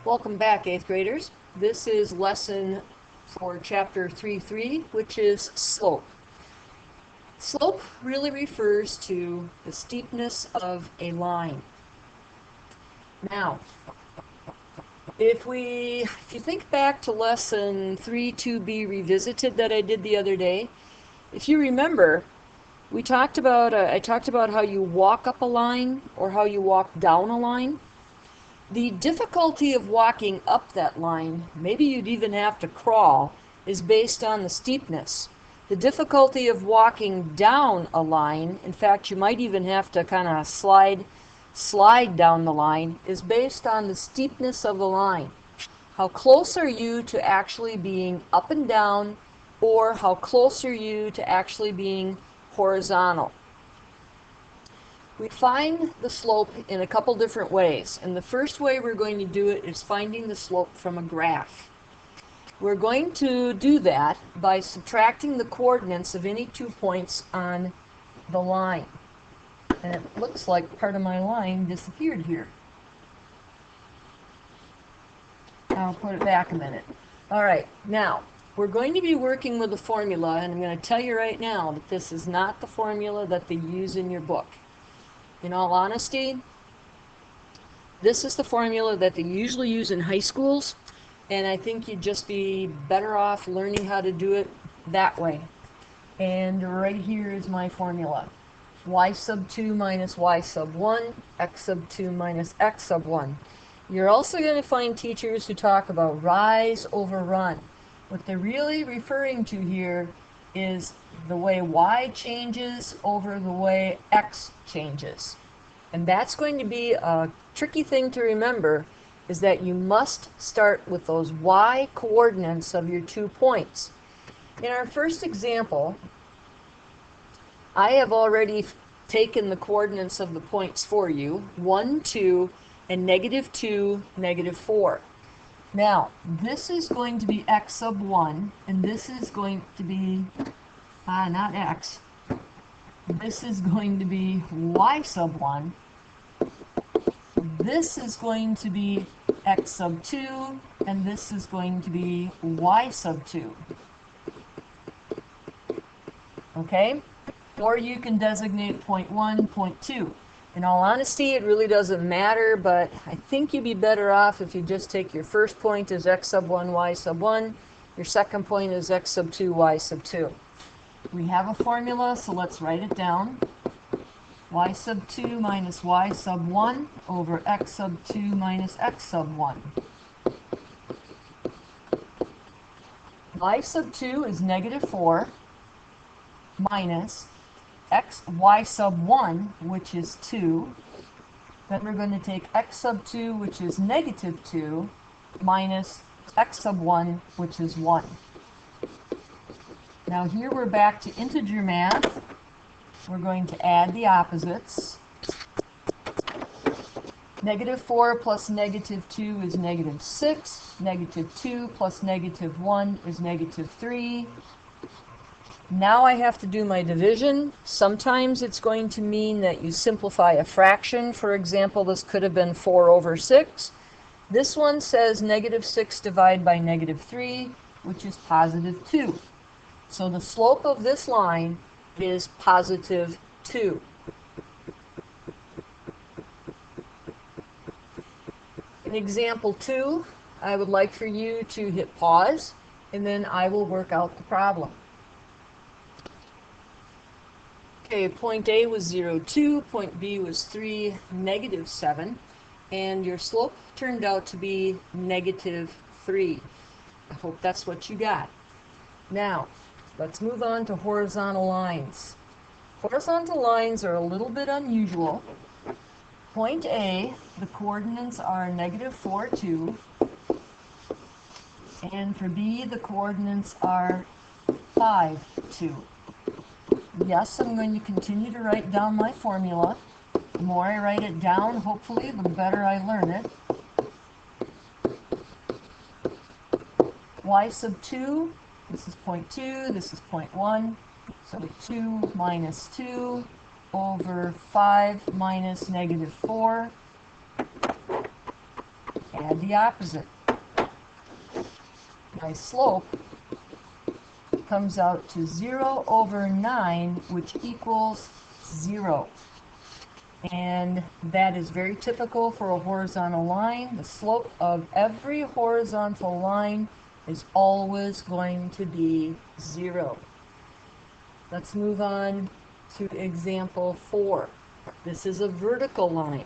Welcome back, 8th graders. This is lesson for chapter 3.3, which is slope. Slope really refers to the steepness of a line. Now, if you think back to lesson 3.2b revisited that I did the other day, if you remember, I talked about how you walk up a line or how you walk down a line. The difficulty of walking up that line, maybe you'd even have to crawl, is based on the steepness. The difficulty of walking down a line, in fact, you might even have to kind of slide down the line, is based on the steepness of the line. How close are you to actually being up and down, or how close are you to actually being horizontal? We find the slope in a couple different ways, and the first way we're going to do it is finding the slope from a graph. We're going to do that by subtracting the coordinates of any 2 points on the line. And it looks like part of my line disappeared here. I'll put it back a minute. All right, now we're going to be working with a formula, and I'm going to tell you right now that this is not the formula that they use in your book. In all honesty, this is the formula that they usually use in high schools, and I think you'd just be better off learning how to do it that way. And right here is my formula. Y sub 2 minus Y sub 1, X sub 2 minus X sub 1. You're also going to find teachers who talk about rise over run. What they're really referring to here is the way Y changes over the way X changes. And that's going to be a tricky thing to remember, is that you must start with those Y coordinates of your 2 points. In our first example, I have already taken the coordinates of the points for you, 1, 2, and -2, -4. Now, this is going to be X sub 1, and this is going to be, not X, this is going to be Y sub 1, this is going to be X sub 2, and this is going to be Y sub 2. Okay? Or you can designate point 1, point 2. In all honesty, it really doesn't matter, but I think you'd be better off if you just take your first point as X sub 1, Y sub 1, your second point is X sub 2, Y sub 2. We have a formula, so let's write it down. Y sub 2 minus Y sub 1 over X sub 2 minus X sub 1. Y sub 2 is -4 minus Y sub 1, which is 2. Then we're going to take X sub 2, which is -2, minus X sub 1, which is 1. Now here we're back to integer math. We're going to add the opposites. -4 plus -2 is -6. -2 plus -1 is -3. Now I have to do my division. Sometimes it's going to mean that you simplify a fraction. For example, this could have been 4 over 6. This one says -6 divided by -3, which is +2. So the slope of this line is +2. In example 2, I would like for you to hit pause, and then I will work out the problem. Okay, point A was 0, 2, point B was 3, -7, and your slope turned out to be -3. I hope that's what you got. Now, let's move on to horizontal lines. Horizontal lines are a little bit unusual. Point A, the coordinates are -4, 2, and for B, the coordinates are 5, 2. Yes, I'm going to continue to write down my formula. The more I write it down, hopefully, the better I learn it. Y sub 2, this is point 2, this is point 1. So 2 minus 2 over 5 minus -4. add the opposite. My slope comes out to 0 over 9, which equals 0. And that is very typical for a horizontal line. The slope of every horizontal line is always going to be 0. Let's move on to example 4. This is a vertical line.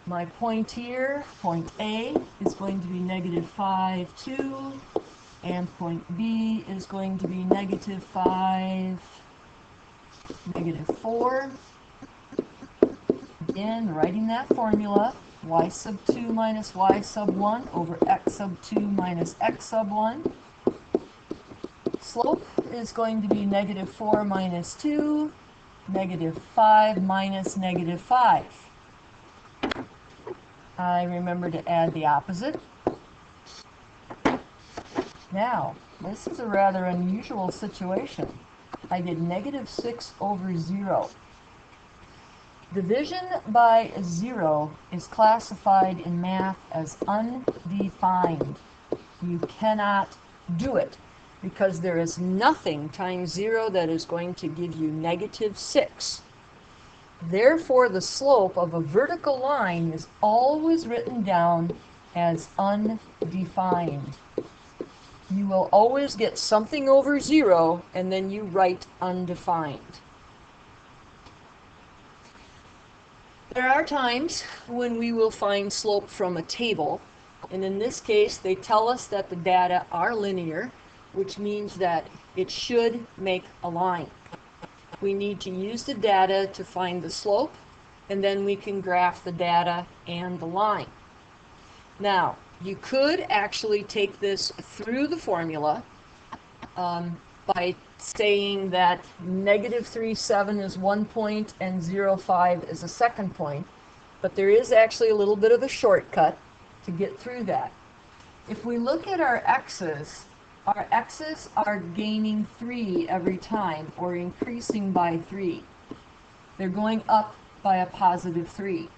My point here, point A, is going to be negative 5, 2, and point B is going to be negative 5, negative 4. Again, writing that formula, y sub 2 minus y sub 1 over x sub 2 minus x sub 1. Slope is going to be negative 4 minus 2, negative 5 minus negative 5. I remember to add the opposite. Now, this is a rather unusual situation. I get negative 6 over 0. Division by 0 is classified in math as undefined. You cannot do it because there is nothing times 0 that is going to give you negative 6. Therefore, the slope of a vertical line is always written down as undefined. You will always get something over 0 and then you write undefined. There are times when we will find slope from a table, and in this case they tell us that the data are linear, which means that it should make a line. We need to use the data to find the slope, and then we can graph the data and the line. Now, you could actually take this through the formula by saying that negative 3, 7 is one point and 0, 5 is a second point, but there is actually a little bit of a shortcut to get through that. If we look at our x's are gaining 3 every time, or increasing by 3. They're going up by a positive 3.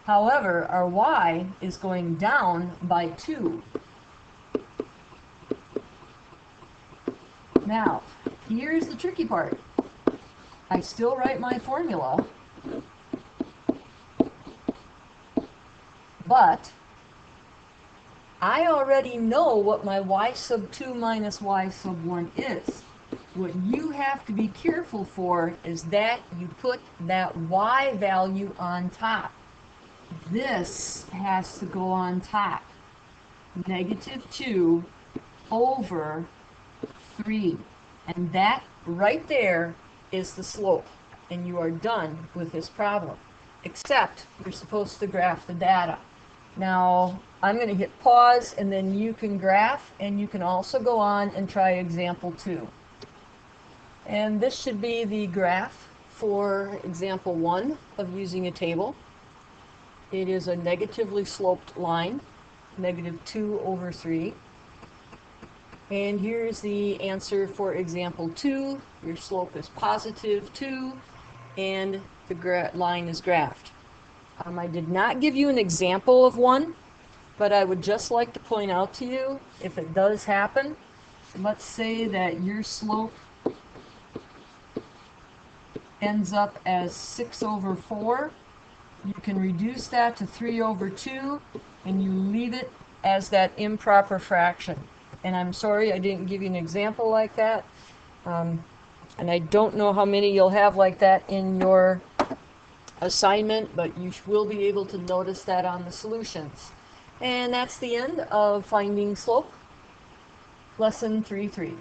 However, our y is going down by 2. Now, here's the tricky part. I still write my formula, but I already know what my y sub 2 minus y sub 1 is. What you have to be careful for is that you put that y value on top. This has to go on top. Negative 2 over 3. And that right there is the slope. And you are done with this problem. Except you're supposed to graph the data. Now, I'm going to hit pause and then you can graph, and you can also go on and try example 2. And this should be the graph for example 1 of using a table. It is a negatively sloped line, negative 2 over 3. And here's the answer for example 2. Your slope is positive 2, and the line is graphed. I did not give you an example of one, but I would just like to point out to you, if it does happen, let's say that your slope ends up as 6 over 4. You can reduce that to 3 over 2, and you leave it as that improper fraction. And I'm sorry I didn't give you an example like that. And I don't know how many you'll have like that in your assignment, but you will be able to notice that on the solutions. And that's the end of finding slope, lesson 3.3.